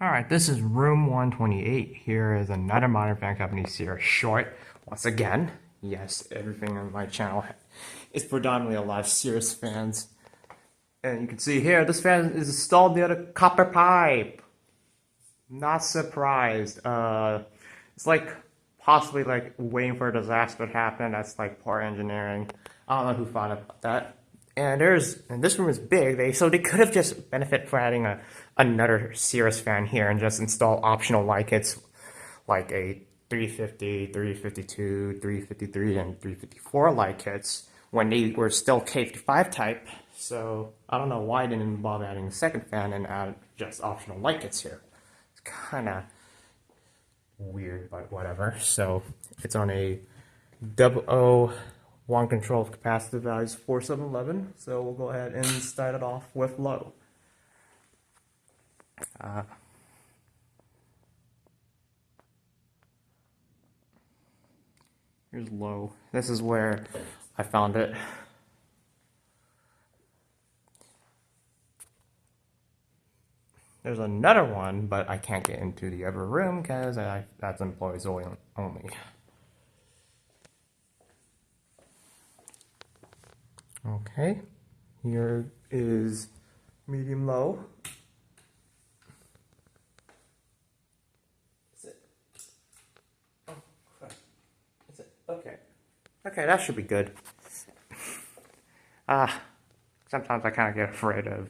Alright, this is room 128. Here is another Modern Fan Company Cirrus short. Once again, yes, everything on my channel is predominantly a lot of Cirrus fans. And you can see here, this fan is installed near the copper pipe. Not surprised. It's like possibly like waiting for a disaster to happen. That's like poor engineering. I don't know who thought about that. And this room is big, so they could have just benefited for adding another Cirrus fan here and just install optional light kits like a 350, 352, 353, and 354 light kits when they were still K55 type. So I don't know why they didn't bother adding a second fan and add just optional light kits here. It's kind of weird, but whatever. So it's on a 001 control of capacitor values 4711. So we'll go ahead and start it off with low. Here's low. This is where I found it. There's another one, but I can't get into the other room because that's employees only. Okay, here is medium low. Is it? Oh, crap. Is it? Okay. Okay, that should be good. Sometimes I kind of get afraid of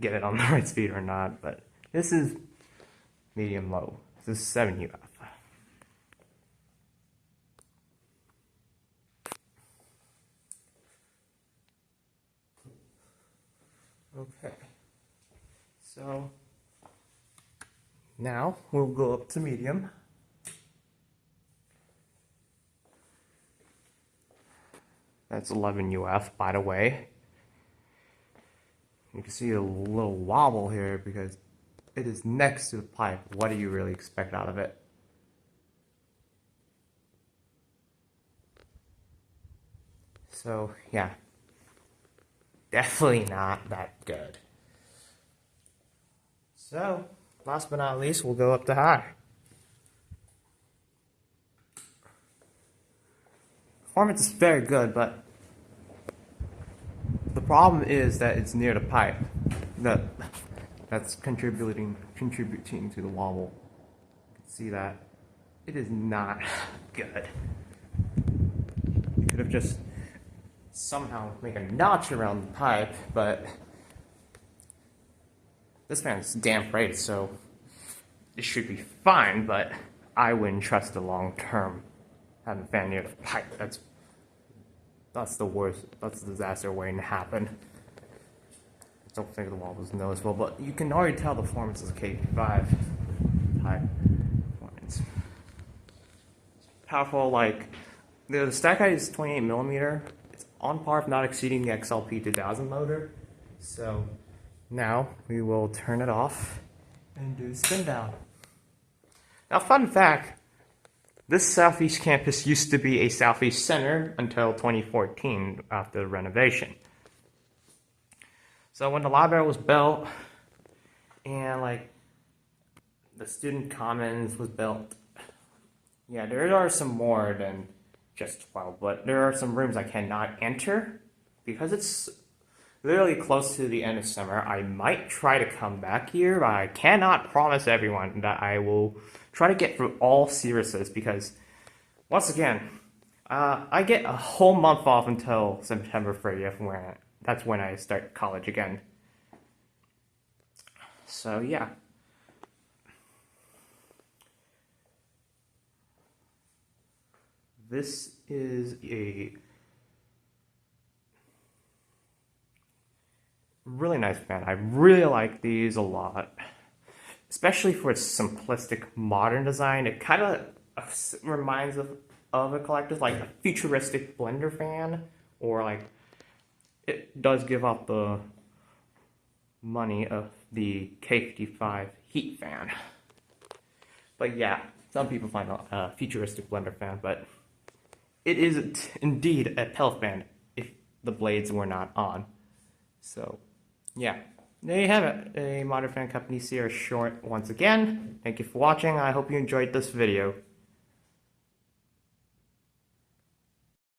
get it on the right speed or not, but this is medium low. This is 7 UF. Okay, so now we'll go up to medium. That's 11 UF, by the way. You can see a little wobble here because it is next to the pipe. What do you really expect out of it? So, yeah. Definitely not that good. So, last but not least, we'll go up to high. Performance is very good, but the problem is that it's near the pipe. That's contributing to the wobble. You can see that. It is not good. You could have just somehow make a notch around the pipe, but this fan is damn great, so it should be fine, but I wouldn't trust it long term. Having a fan near the pipe, that's the worst, that's the disaster waiting to happen. I don't think the wall was noticeable, but you can already tell the performance is K55 type performance. Powerful, like, the stack height is 28mm. It's on par if not exceeding the XLP 2000 motor. So now we will turn it off and do spin down. Now, fun fact, this Southeast campus used to be a Southeast Center until 2014 after the renovation. So when the library was built and like the student commons was built, yeah, there are some more than just 12, but there are some rooms I cannot enter because it's literally close to the end of summer. I might try to come back here, but I cannot promise everyone that I will try to get through all Cirruses because, once again, I get a whole month off until September 30th, that's when I start college again. So, yeah. This is a really nice fan. I really like these a lot, especially for its simplistic modern design. It kind of reminds of a collector's, like a futuristic blender fan, or like it does give up the money of the K55 heat fan. But yeah, some people find a futuristic blender fan, but it is indeed a pellet fan if the blades were not on. So, yeah. there you have it. A Modern Fan Company Cirrus short once again. Thank you for watching. I hope you enjoyed this video.